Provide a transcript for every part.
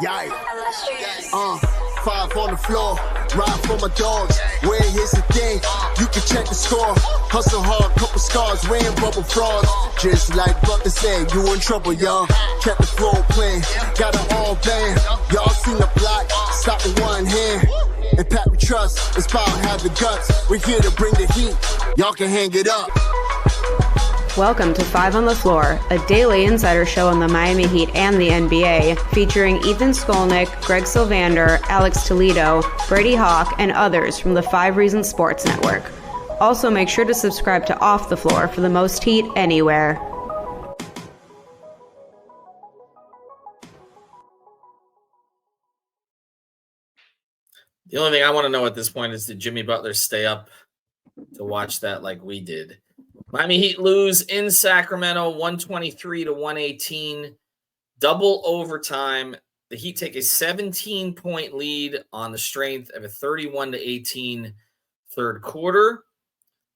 Yeah. 5 on the floor, ride for my dogs. Where here's the thing, you can check the score. Hustle hard, couple scars, wearing bubble frauds. Just like Butler said, you in trouble, y'all. Kept the floor playing, got it all banned. Y'all seen the block, stop with one hand. And Pat we trust, Inspire have the guts. We're here to bring the heat, y'all can hang it up. Welcome to 5 on the Floor, a daily insider show on the Miami Heat and the NBA, featuring Ethan Skolnick, Greg Sylvander, Alex Toledo, Brady Hawk, and others from the 5 Reasons Sports Network. Also, make sure to subscribe to Off the Floor for the most heat anywhere. The only thing I want to know at this point is, did Jimmy Butler stay up to watch that like we did? Miami Heat lose in Sacramento, 123-118, double overtime. The Heat take a 17-point lead on the strength of a 31-18 third quarter.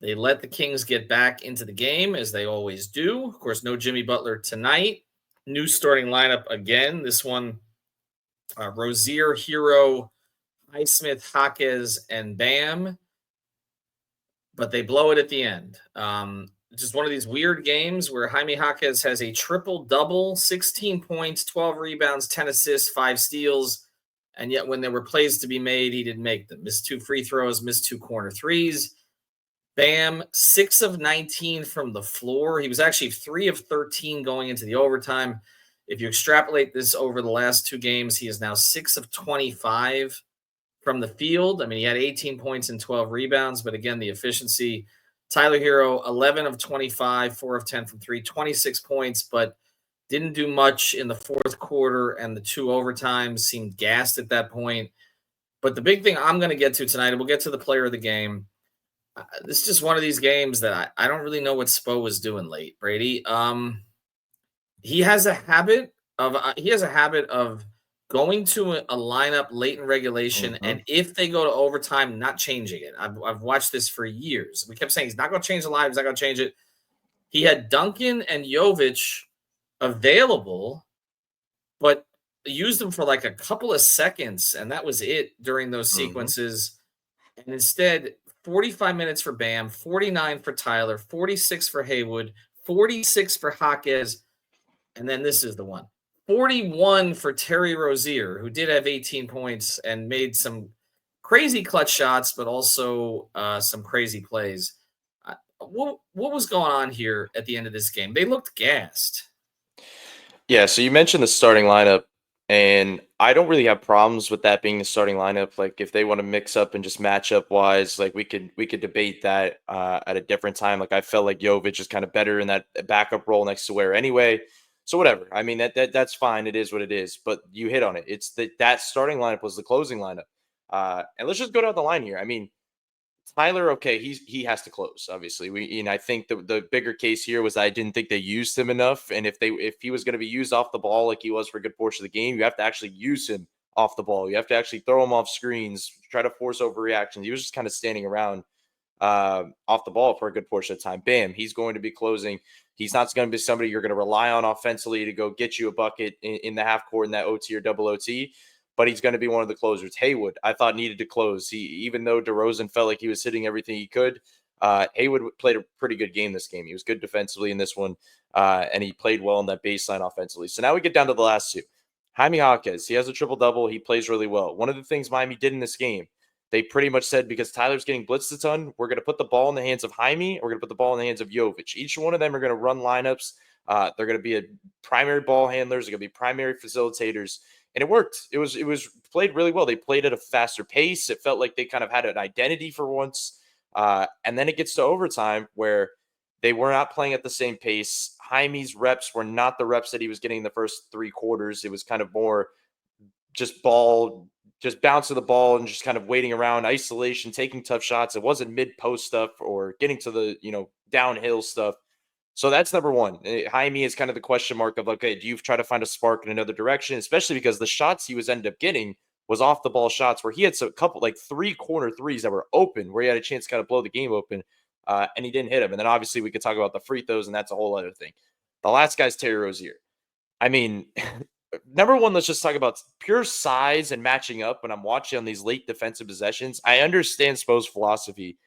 They let the Kings get back into the game, as they always do. Of course, no Jimmy Butler tonight. New starting lineup again. This one, Rozier, Hero, Highsmith, Jaquez, and Bam. But they blow it at the end. Just one of these weird games where Jaime Jaquez has a triple-double, 16 points, 12 rebounds, 10 assists, 5 steals, and yet when there were plays to be made, he didn't make them. Missed 2 free throws, missed 2 corner threes. Bam, 6 of 19 from the floor. He was actually 3 of 13 going into the overtime. If you extrapolate this over the last 2 games, he is now 6 of 25 from the field. I mean, he had 18 points and 12 rebounds, but again, the efficiency. Tyler Hero, 11 of 25, 4 of 10 from 3, 26 points, but didn't do much in the fourth quarter, and the 2 overtimes seemed gassed at that point. But the big thing I'm going to get to tonight, and we'll get to the player of the game. This is just one of these games that I don't really know what Spo was doing late, Brady. He has a habit of going to a lineup late in regulation, and if they go to overtime, not changing it. I've watched this for years. We kept saying he's not going to change the lineup. He's not going to change it. He had Duncan and Jovic available, but used them for like a couple of seconds, and that was it during those sequences. And instead, 45 minutes for Bam, 49 for Tyler, 46 for Haywood, 46 for Jaquez, and then this is the one. 41 for Terry Rozier, who did have 18 points and made some crazy clutch shots, but also some crazy plays. What was going on here at the end of this game? They looked gassed. Yeah, so you mentioned the starting lineup, and I don't really have problems with that being the starting lineup. Like, if they want to mix up and just matchup wise, like we could debate that at a different time. Like, I felt like Jovic is kind of better in that backup role next to Ware anyway. So whatever. I mean, that's fine. It is what it is. But you hit on it. It's that starting lineup was the closing lineup. And let's just go down the line here. I mean, Tyler, okay, he has to close. Obviously, I think the bigger case here was I didn't think they used him enough. And if he was going to be used off the ball like he was for a good portion of the game, you have to actually use him off the ball. You have to actually throw him off screens, try to force overreactions. He was just kind of standing around off the ball for a good portion of the time. Bam, he's going to be closing. He's not going to be somebody you're going to rely on offensively to go get you a bucket in the half court in that OT or double OT, but he's going to be one of the closers. Haywood, I thought, needed to close. Even though DeRozan felt like he was hitting everything he could, Haywood played a pretty good game this game. He was good defensively in this one, and he played well in that baseline offensively. So now we get down to the last 2. Jaime Jaquez, he has a triple-double. He plays really well. One of the things Miami did in this game, they pretty much said, because Tyler's getting blitzed a ton, we're going to put the ball in the hands of Jaime, or we're going to put the ball in the hands of Jovic. Each one of them are going to run lineups. They're going to be primary ball handlers. They're going to be primary facilitators. And it worked. It was played really well. They played at a faster pace. It felt like they kind of had an identity for once. And then it gets to overtime where they were not playing at the same pace. Jaime's reps were not the reps that he was getting in the first 3 quarters. It was kind of more just bouncing the ball and just kind of waiting around, isolation, taking tough shots. It wasn't mid-post stuff or getting to the, downhill stuff. So that's number one. Jaime is kind of the question mark of, okay, do you try to find a spark in another direction? Especially because the shots he was ended up getting was off the ball shots where he had a couple, like 3 corner threes that were open, where he had a chance to kind of blow the game open, and he didn't hit them. And then obviously we could talk about the free throws, and that's a whole other thing. The last guy's Terry Rozier. I mean, number one, let's just talk about pure size and matching up. When I'm watching on these late defensive possessions, I understand Spo's philosophy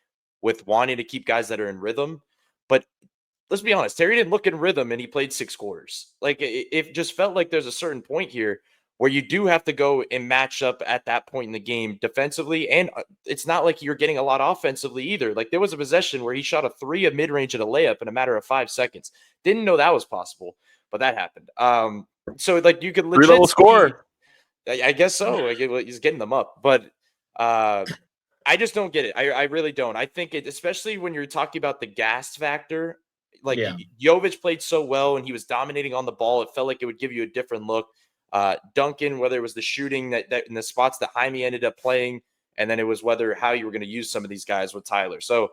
with wanting to keep guys that are in rhythm, but let's be honest, Terry didn't look in rhythm and he played 6 quarters. Like it just felt like there's a certain point here where you do have to go and match up at that point in the game defensively. And it's not like you're getting a lot offensively either. Like there was a possession where he shot a 3 of mid-range and a layup in a matter of 5 seconds. Didn't know that was possible, but that happened. So like you could legit Three-level score. I guess so. He's getting them up, but I just don't get it. I really don't. I think it, especially when you're talking about the gas factor. Like Jovic played so well and he was dominating on the ball. It felt like it would give you a different look. Duncan, whether it was the shooting that in the spots that Jaime ended up playing, and then it was how you were going to use some of these guys with Tyler. So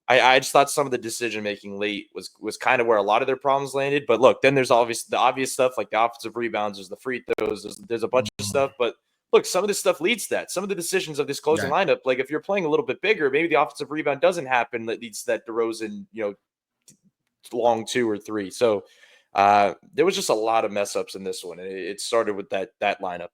I just thought some of the decision making late was kind of where a lot of their problems landed. But look, then there's the obvious stuff like the offensive rebounds, there's the free throws, there's a bunch of stuff. But look, some of this stuff leads to that. Some of the decisions of this closing lineup, like if you're playing a little bit bigger, maybe the offensive rebound doesn't happen. That leads to that DeRozan, long 2 or 3. So there was just a lot of mess ups in this one. It started with that lineup.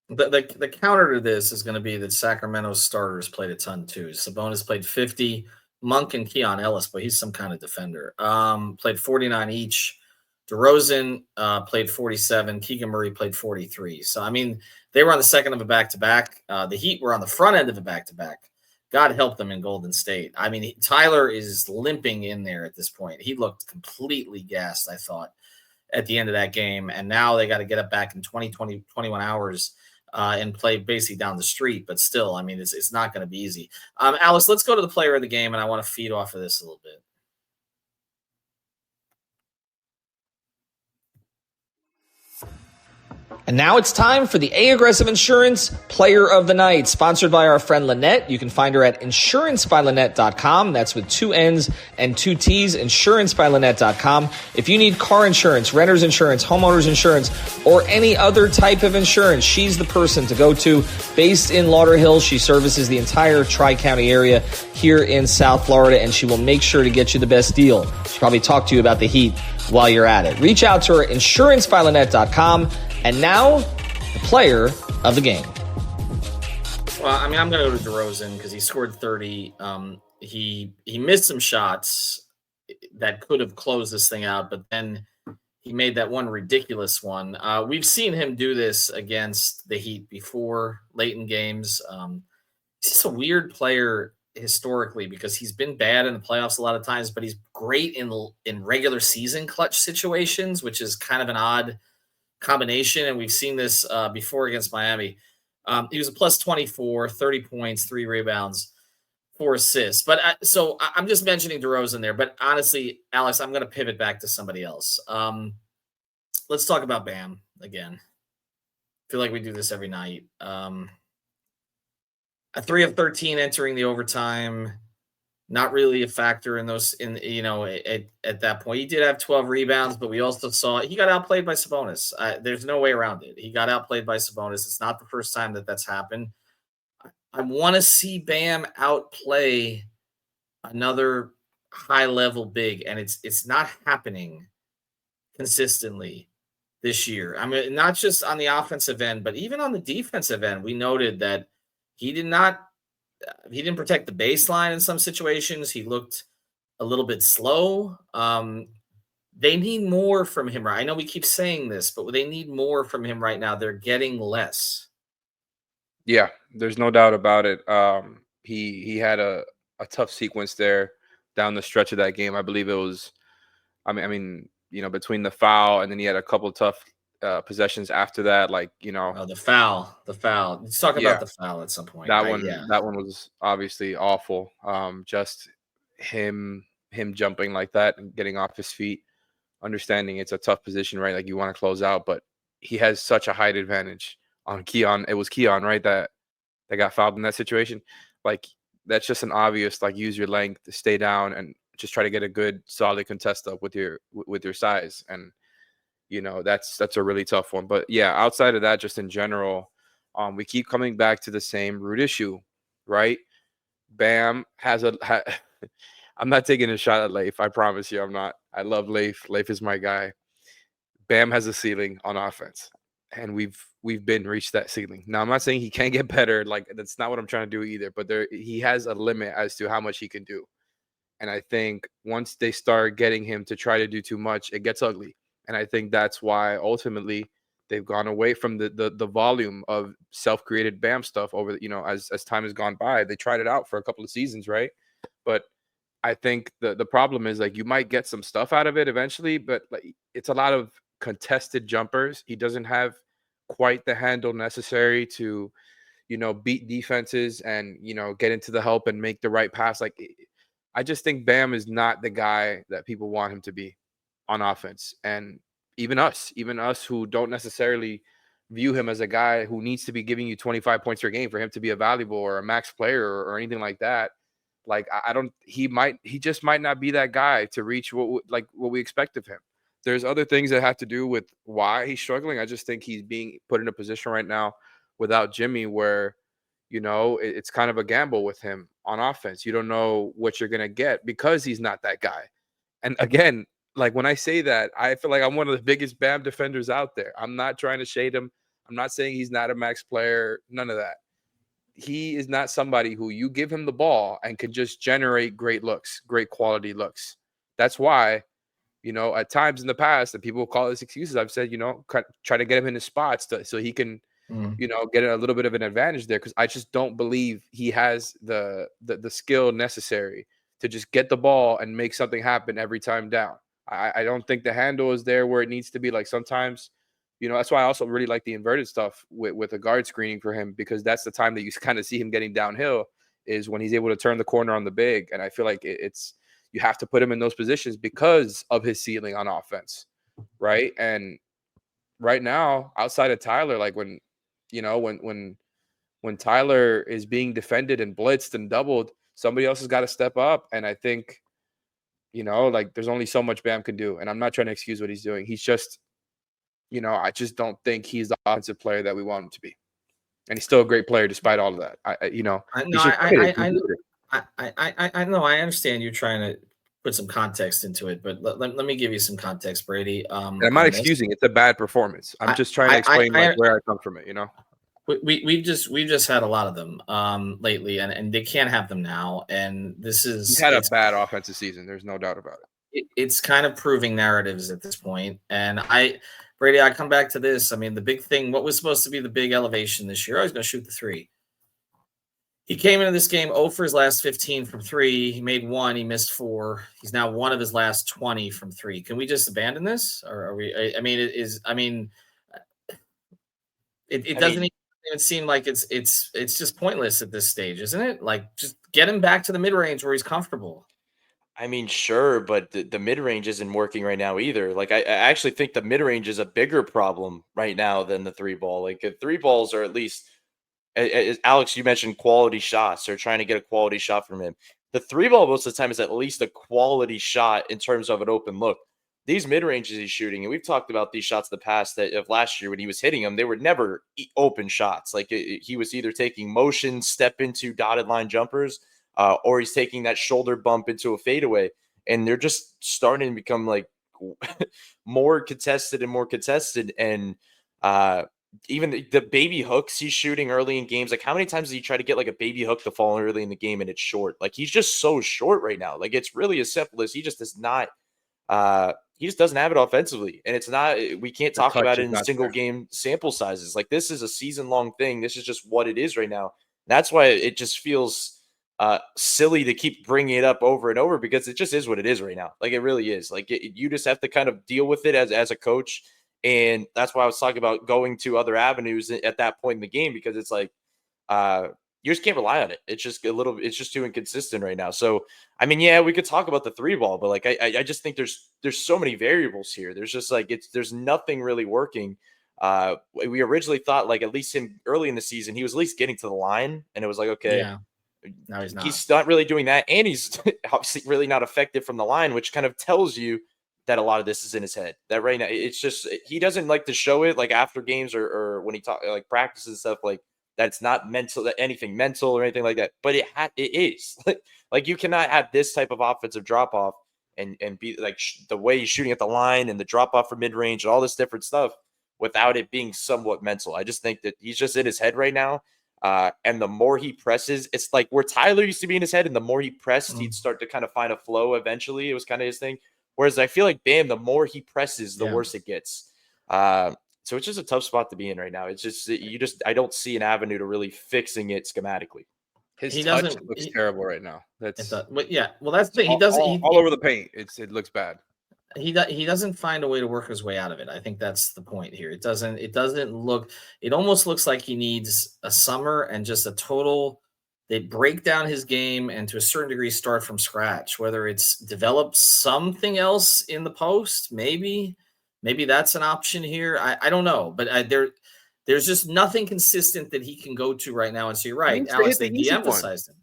The counter to this is going to be that Sacramento's starters played a ton too. Sabonis played 50. Monk and Keon Ellis, but he's some kind of defender. Played 49 each. DeRozan played 47. Keegan Murray played 43. So, I mean, they were on the second of a back-to-back. The Heat were on the front end of a back-to-back. God help them in Golden State. I mean, Tyler is limping in there at this point. He looked completely gassed, I thought, at the end of that game. And now they got to get up back in 21 hours and play basically down the street. But still, I mean, it's not going to be easy. Alice, let's go to the player of the game, and I want to feed off of this a little bit. And now it's time for the A-Aggressive Insurance Player of the Night, sponsored by our friend Lynette. You can find her at insurancebylynette.com. That's with 2 N's and 2 T's, insurancebylynette.com. If you need car insurance, renter's insurance, homeowner's insurance, or any other type of insurance, she's the person to go to. Based in Lauderhill, she services the entire Tri-County area here in South Florida, and she will make sure to get you the best deal. She'll probably talk to you about the Heat while you're at it. Reach out to her, insurancebylynette.com. And now, the player of the game. Well, I mean, I'm going to go to DeRozan because he scored 30. He missed some shots that could have closed this thing out, but then he made that one ridiculous one. We've seen him do this against the Heat before, late in games. He's just a weird player historically because he's been bad in the playoffs a lot of times, but he's great in regular season clutch situations, which is kind of an odd combination, and we've seen this before against Miami. He was a plus 24, 30 points, 3 rebounds, 4 assists. But so I'm just mentioning DeRozan there. But honestly, Alex, I'm going to pivot back to somebody else. Let's talk about Bam again. I feel like we do this every night. A 3 of 13 entering the overtime. Not really a factor in those, at that point. He did have 12 rebounds, but we also saw he got outplayed by Sabonis. There's no way around it. He got outplayed by Sabonis. It's not the first time that's happened. I want to see Bam outplay another high-level big, and it's not happening consistently this year. I mean, not just on the offensive end, but even on the defensive end, we noted that he didn't protect the baseline in some situations. He looked a little bit slow. They need more from him. I know we keep saying this, but they need more from him right now. They're getting less. Yeah, there's no doubt about it. He had a tough sequence there down the stretch of that game. I believe it was, between the foul and then he had a couple of tough possessions after that, the foul. Let's talk about the foul at some point. That one was obviously awful. Just him jumping like that and getting off his feet, understanding it's a tough position, right? Like you want to close out, but he has such a height advantage on Keon. It was Keon, right? That got fouled in that situation. Like that's just an obvious, use your length to stay down and just try to get a good solid contest up with your size. And that's a really tough one. But yeah, outside of that, just in general, we keep coming back to the same root issue, right? Bam has I'm not taking a shot at Leif. I promise you I'm not. I love Leif. Leif is my guy. Bam has a ceiling on offense, and we've been reached that ceiling. Now, I'm not saying he can't get better. Like, that's not what I'm trying to do either. But he has a limit as to how much he can do. And I think once they start getting him to try to do too much, it gets ugly. And I think that's why ultimately they've gone away from the volume of self-created Bam stuff over, as time has gone by. They tried it out for a couple of seasons, right? But I think the problem is, like, you might get some stuff out of it eventually, but like, it's a lot of contested jumpers. He doesn't have quite the handle necessary to, beat defenses and, get into the help and make the right pass. Like, I just think Bam is not the guy that people want him to be on offense. And even us who don't necessarily view him as a guy who needs to be giving you 25 points per game for him to be a valuable or a max player or anything like that. Like, he just might not be that guy to reach what we expect of him. There's other things that have to do with why he's struggling. I just think he's being put in a position right now without Jimmy where, it's kind of a gamble with him on offense. You don't know what you're going to get because he's not that guy. And again, like, when I say that, I feel like I'm one of the biggest Bam defenders out there. I'm not trying to shade him. I'm not saying he's not a max player. None of that. He is not somebody who you give him the ball and can just generate great looks, great quality looks. That's why, at times in the past that people call this excuses, I've said, try to get him in his spots so he can, get a little bit of an advantage there. Cause I just don't believe he has the skill necessary to just get the ball and make something happen every time down. I don't think the handle is there where it needs to be. Like, sometimes, that's why I also really like the inverted stuff with a guard screening for him, because that's the time that you kind of see him getting downhill is when he's able to turn the corner on the big. And I feel like you have to put him in those positions because of his ceiling on offense. Right. And right now, outside of Tyler, like when Tyler is being defended and blitzed and doubled, somebody else has got to step up. And I think, like, there's only so much Bam can do. And I'm not trying to excuse what he's doing. He's just, I just don't think he's the offensive player that we want him to be. And he's still a great player despite all of that. I know. I understand you trying to put some context into it, but let me give you some context, Brady. And I'm not excusing it's a bad performance. I'm just trying to explain where I come from it. We've just had a lot of them lately, and they can't have them now. And he's had a bad offensive season. There's no doubt about it. It's kind of proving narratives at this point. And Brady, I come back to this. I mean, the big thing, what was supposed to be the big elevation this year, I was going to shoot the three. He came into this game 0 for his last 15 from three. He made one. He missed 4. He's now 1 of his last 20 from 3. Can we just abandon this? Or are we? It doesn't even seem like it's just pointless at this stage, isn't it? Like, just get him back to the mid-range where he's comfortable. I mean, sure, but the mid-range isn't working right now either. Like, I actually think the mid-range is a bigger problem right now than the 3-ball. Like, the 3-balls are at least, as Alex, you mentioned quality shots. They're trying to get a quality shot from him. The 3-ball most of the time is at least a quality shot in terms of an open look. These mid-ranges he's shooting, and we've talked about these shots in the past of last year when he was hitting them, they were never open shots. Like, he was either taking motion, step into dotted line jumpers, or he's taking that shoulder bump into a fadeaway. And they're just starting to become, like, more contested and more contested. And even the baby hooks he's shooting early in games, like, how many times does he try to get like a baby hook to fall early in the game and it's short? Like, he's just so short right now. Like, it's really as simple as he just does not he just doesn't have it offensively. And it's not, we can't talk about it in single game sample sizes. Like, this is a season long thing. This is just what it is right now. That's why it just feels silly to keep bringing it up over and over, because it just is what it is right now. Like, it really is. Like, you just have to kind of deal with it as a coach. And that's why I was talking about going to other avenues at that point in the game, because it's like, you just can't rely on it. It's just it's just too inconsistent right now. So, I mean, yeah, we could talk about the 3-ball, but like, I just think there's so many variables here. There's just like, there's nothing really working. We originally thought, like, at least him early in the season, he was at least getting to the line, and it was like, okay, yeah. No, he's not. He's not really doing that. And he's obviously really not effective from the line, which kind of tells you that a lot of this is in his head. That right now, it's just, he doesn't like to show it, like, after games or when he like practices and stuff, like, that's not mental, anything mental or anything like that. But it is like, you cannot have this type of offensive drop off and be like the way he's shooting at the line and the drop off for mid range and all this different stuff without it being somewhat mental. I just think that he's just in his head right now. And the more he presses, it's like where Tyler used to be in his head, and the more he pressed, he'd start to kind of find a flow eventually. It was kind of his thing. Whereas I feel like Bam, the more he presses, the worse it gets. So it's just a tough spot to be in right now. It's just I don't see an avenue to really fixing it schematically. His touch looks terrible right now. That's well, that's the thing. He doesn't all over the paint. It looks bad. He doesn't find a way to work his way out of it. I think that's the point here. It doesn't look. It almost looks like he needs a summer and just a total. They break down his game and to a certain degree start from scratch. Whether it's develop something else in the post, maybe that's an option here. I don't know, but there's just nothing consistent that he can go to right now. And so you're right, Alex. They de-emphasized him.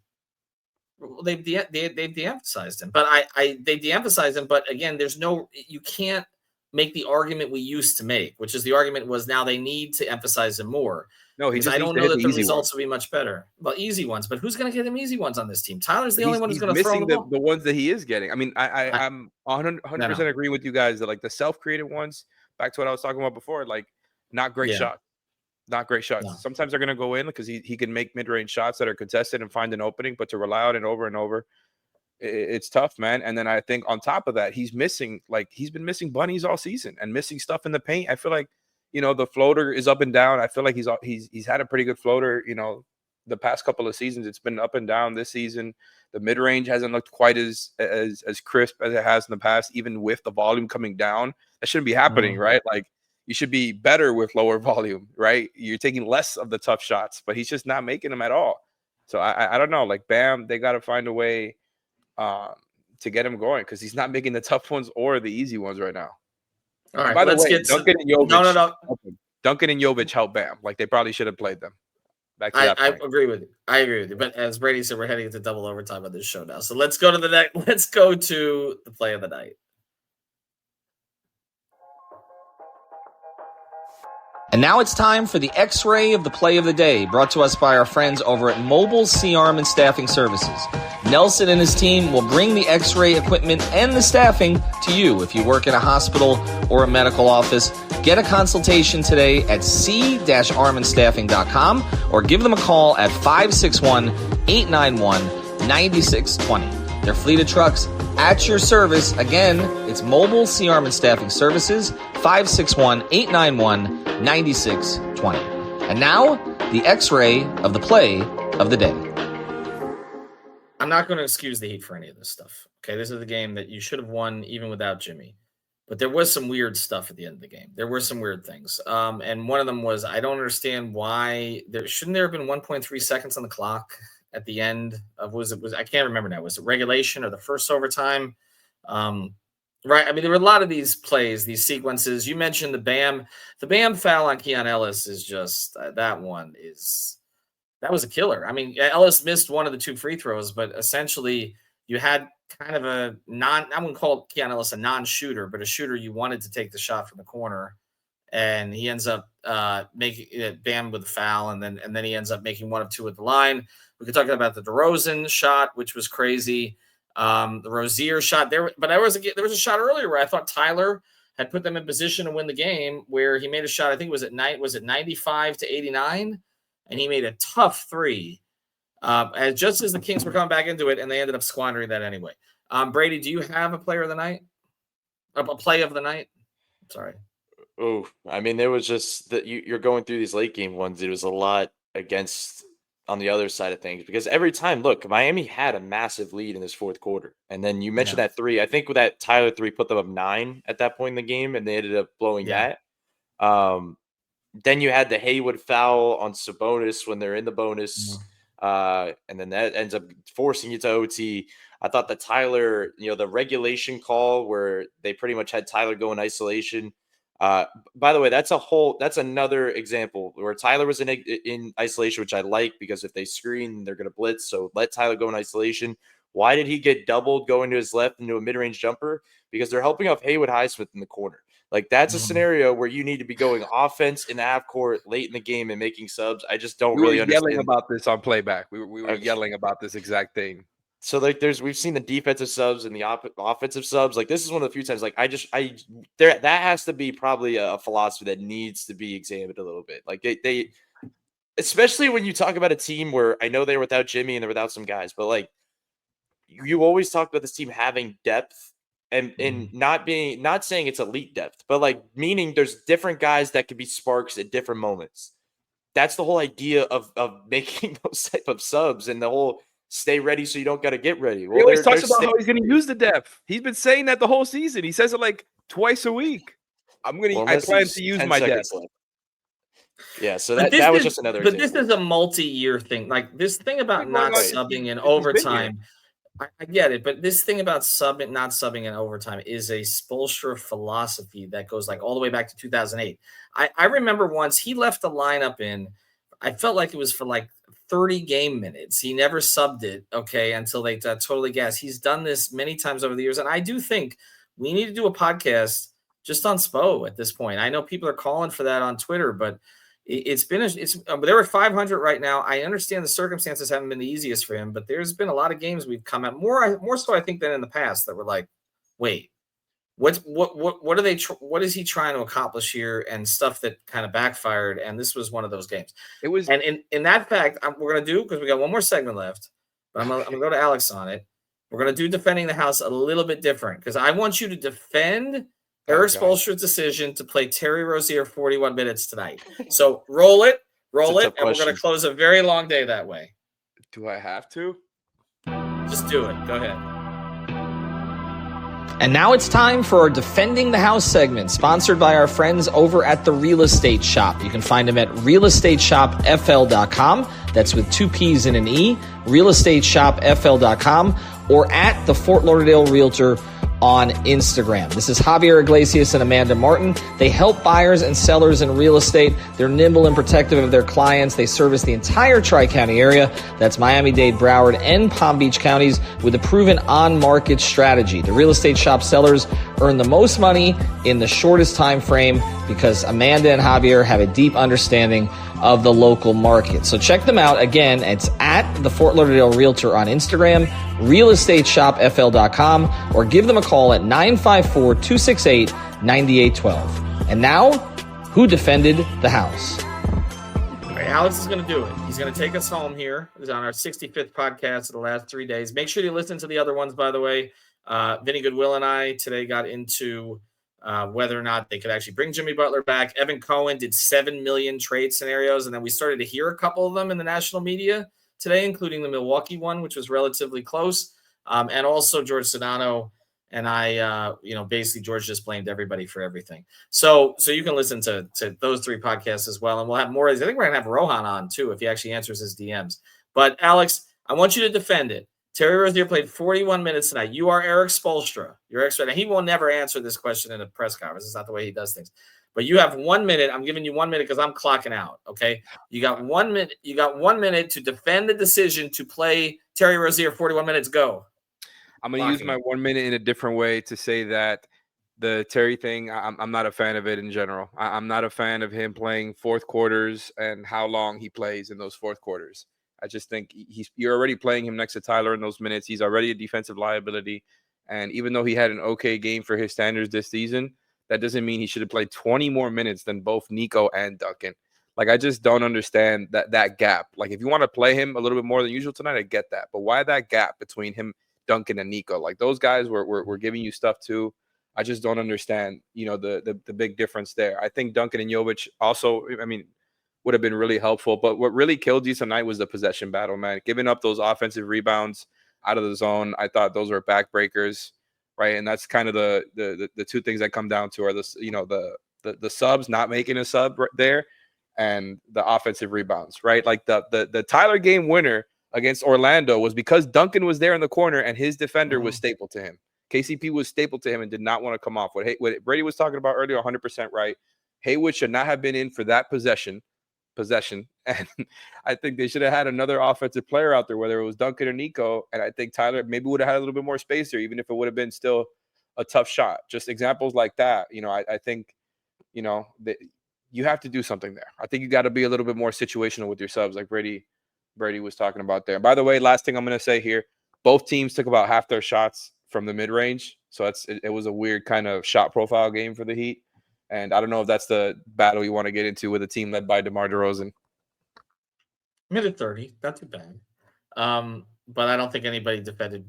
They've de-emphasized him, but they de-emphasized him. But again, you can't make the argument we used to make, which is the argument was now they need to emphasize him more. No, I don't know that the results will be much better. Well, easy ones, but who's going to get him easy ones on this team? Tyler's the only one who's going to throw the ball. The ones that he is getting. I mean, I'm 100% agreeing with you guys that like the self-created ones. Back to what I was talking about before, like not great shots. Not great shots. No. Sometimes they're going to go in because he can make mid-range shots that are contested and find an opening, but to rely on it over and over, it's tough, man. And then I think on top of that, he's been missing bunnies all season and missing stuff in the paint. I feel like, the floater is up and down. I feel like he's had a pretty good floater, the past couple of seasons. It's been up and down this season. The mid-range hasn't looked quite as crisp as it has in the past, even with the volume coming down. That shouldn't be happening, right? Like, you should be better with lower volume, right? You're taking less of the tough shots, but he's just not making them at all. So I don't know. Like Bam, they got to find a way to get him going because he's not making the tough ones or the easy ones right now. All right, by the way, Duncan and Jovic. No. Duncan and Jovic help Bam. Like they probably should have played them. Back to that point. I agree with you. But as Brady said, we're heading into double overtime on this show now. So let's go to Let's go to the play of the night. And now it's time for the Xray of the play of the day, brought to us by our friends over at Mobile C-Arm and Staffing Services. Nelson and his team will bring the Xray equipment and the staffing to you. If you work in a hospital or a medical office, get a consultation today at c-armandstaffing.com or give them a call at 561-891-9620. Their fleet of trucks at your service. Again, it's Mobile C-Arm and Staffing Services, 561-891-9620. And now, the Xray of the play of the day. I'm not going to excuse the Heat for any of this stuff. Okay, this is the game that you should have won even without Jimmy. But there was some weird stuff at the end of the game. There were some weird things. And one of them was, I don't understand why shouldn't there have been 1.3 seconds on the clock at the end of I can't remember now. Was it regulation or the first overtime? Right. I mean, there were a lot of these plays, these sequences. You mentioned the Bam foul on Keon Ellis is just that was a killer. I mean, Ellis missed one of the two free throws, but essentially you had kind of I wouldn't call Keon Ellis a non-shooter, but a shooter you wanted to take the shot from the corner. And he ends up making it Bam with a foul, and then he ends up making one of two at the line. We could talk about the DeRozan shot, which was crazy. The Rozier shot there, but there was a shot earlier where I thought Tyler had put them in position to win the game, where he made a shot. I think it was 95 to 89, and he made a tough three. Just as the Kings were coming back into it, and they ended up squandering that anyway. Brady, do you have a player of the night? A play of the night? Sorry. Oh, I mean, there was just that you're going through these late game ones. It was a lot against on the other side of things because every time, look, Miami had a massive lead in this fourth quarter. And then you mentioned that three. I think with that Tyler three put them up 9 at that point in the game, and they ended up blowing that. Then you had the Haywood foul on Sabonis when they're in the bonus. And then that ends up forcing you to OT. I thought the Tyler, the regulation call where they pretty much had Tyler go in isolation. By the way, that's another example where Tyler was in isolation, which I like because if they screen, they're going to blitz. So let Tyler go in isolation. Why did he get doubled going to his left into a mid-range jumper? Because they're helping off Haywood Highsmith in the corner. Like that's a scenario where you need to be going offense in the half court late in the game and making subs. I just don't really understand. We were yelling about this on playback. We were yelling about this exact thing. So like we've seen the defensive subs and the offensive subs. Like this is one of the few times like that has to be probably a philosophy that needs to be examined a little bit. Like they especially when you talk about a team where I know they're without Jimmy and they're without some guys, but like you always talk about this team having depth and not saying it's elite depth, but like meaning there's different guys that could be sparks at different moments. That's the whole idea of making those type of subs and the whole stay ready so you don't got to get ready. Well, he always talks about how he's going to use the depth. He's been saying that the whole season. He says it like twice a week. I plan to use my depth. Yeah, so that was just another example. This is a multi-year thing. Like this thing about not subbing in overtime. I get it, but this thing about not subbing in overtime is a Spoelstra philosophy that goes like all the way back to 2008. I remember once he left the lineup in, I felt like it was for like 30 game minutes. He never subbed it, until they got totally gassed. He's done this many times over the years, and I do think we need to do a podcast just on Spo at this point. I know people are calling for that on Twitter, but they're at 500 right now. I understand the circumstances haven't been the easiest for him, but there's been a lot of games we've come at more so I think than in the past that were like, wait, what is he trying to accomplish here, and stuff that kind of backfired. And this was one of those games. It was, and in that fact, we're gonna do, because we got one more segment left, but I'm gonna go to Alex on it. We're gonna do defending the house a little bit different, because I want you to defend Erik Spoelstra's decision to play Terry Rozier 41 minutes tonight. So roll it, and we're going to close a very long day that way. Do I have to? Just do it. Go ahead. And now it's time for our Defending the House segment, sponsored by our friends over at The Real Estate Shop. You can find them at realestateshopfl.com. That's with 2 P's and an E, realestateshopfl.com, or at the Fort Lauderdale Realtor on Instagram. This is Javier Iglesias and Amanda Martin. They help buyers and sellers in real estate. They're nimble and protective of their clients. They service the entire Tri-County area. That's Miami-Dade, Broward, and Palm Beach counties with a proven on-market strategy. The Real Estate Shop sellers earn the most money in the shortest time frame because Amanda and Javier have a deep understanding of the local market. So check them out. Again, it's at the Fort Lauderdale Realtor on Instagram, realestateshopfl.com, or give them a call at 954-268-9812. And now, who defended the house? All right, Alex is going to do it. He's going to take us home here. It was on our 65th podcast of the last 3 days. Make sure you listen to the other ones, by the way. Vinny Goodwill and I today got into whether or not they could actually bring Jimmy Butler back. Evan Cohen did 7 million trade scenarios, and then we started to hear a couple of them in the national media today, including the Milwaukee one, which was relatively close. And also George Sedano and I, basically George just blamed everybody for everything. So you can listen to those 3 podcasts as well. And we'll have more. I think we're going to have Rohan on too, if he actually answers his DMs. But Alex, I want you to defend it. Terry Rozier played 41 minutes tonight. You are Erik Spoelstra. You're expert. And he will never answer this question in a press conference. It's not the way he does things. But you have 1 minute. I'm giving you 1 minute because I'm clocking out. Okay. You got 1 minute. You got 1 minute to defend the decision to play Terry Rozier 41 minutes. Go. I'm going to use my 1 minute in a different way to say that the Terry thing, I'm not a fan of it in general. I'm not a fan of him playing fourth quarters and how long he plays in those fourth quarters. I just think you're already playing him next to Tyler in those minutes. He's already a defensive liability. And even though he had an okay game for his standards this season, that doesn't mean he should have played 20 more minutes than both Nico and Duncan. Like, I just don't understand that gap. Like, if you want to play him a little bit more than usual tonight, I get that. But why that gap between him, Duncan, and Nico? Like, those guys were giving you stuff too. I just don't understand, the big difference there. I think Duncan and Jovic also, would have been really helpful. But what really killed you tonight was the possession battle, man. Giving up those offensive rebounds out of the zone, I thought those were backbreakers, right? And that's kind of the 2 things that come down to are this, the subs not making a sub right there, and the offensive rebounds, right? Like the Tyler game winner against Orlando was because Duncan was there in the corner and his defender was stapled to him. KCP was stapled to him and did not want to come off. What Brady was talking about earlier, 100% right. Haywood should not have been in for that possession. And I think they should have had another offensive player out there, whether it was Duncan or Nico. And I think Tyler maybe would have had a little bit more space there, even if it would have been still a tough shot. Just examples like that. I think, that you have to do something there. I think you got to be a little bit more situational with your subs, like Brady was talking about there. By the way, last thing I'm going to say here, Both teams took about half their shots from the mid-range. So it was a weird kind of shot profile game for the Heat. And I don't know if that's the battle you want to get into with a team led by DeMar DeRozan. Minute 30, not too bad. But I don't think anybody defended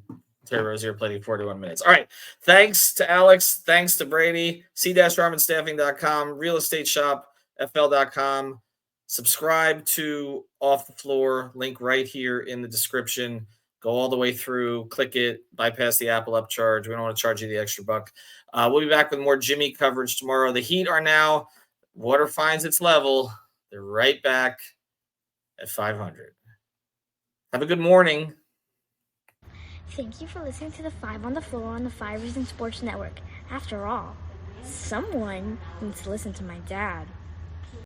Terry Rozier playing 41 minutes. All right. Thanks to Alex. Thanks to Brady. c-ramenstaffing.com, real estate shop, fl.com. Subscribe to Off the Floor, link right here in the description. Go all the way through, click it, bypass the Apple upcharge. We don't want to charge you the extra buck. We'll be back with more Jimmy coverage tomorrow. The Heat are now, water finds its level. They're right back at 500. Have a good morning. Thank you for listening to the 5 on the Floor on the 5 Reasons Sports Network. After all, someone needs to listen to my dad.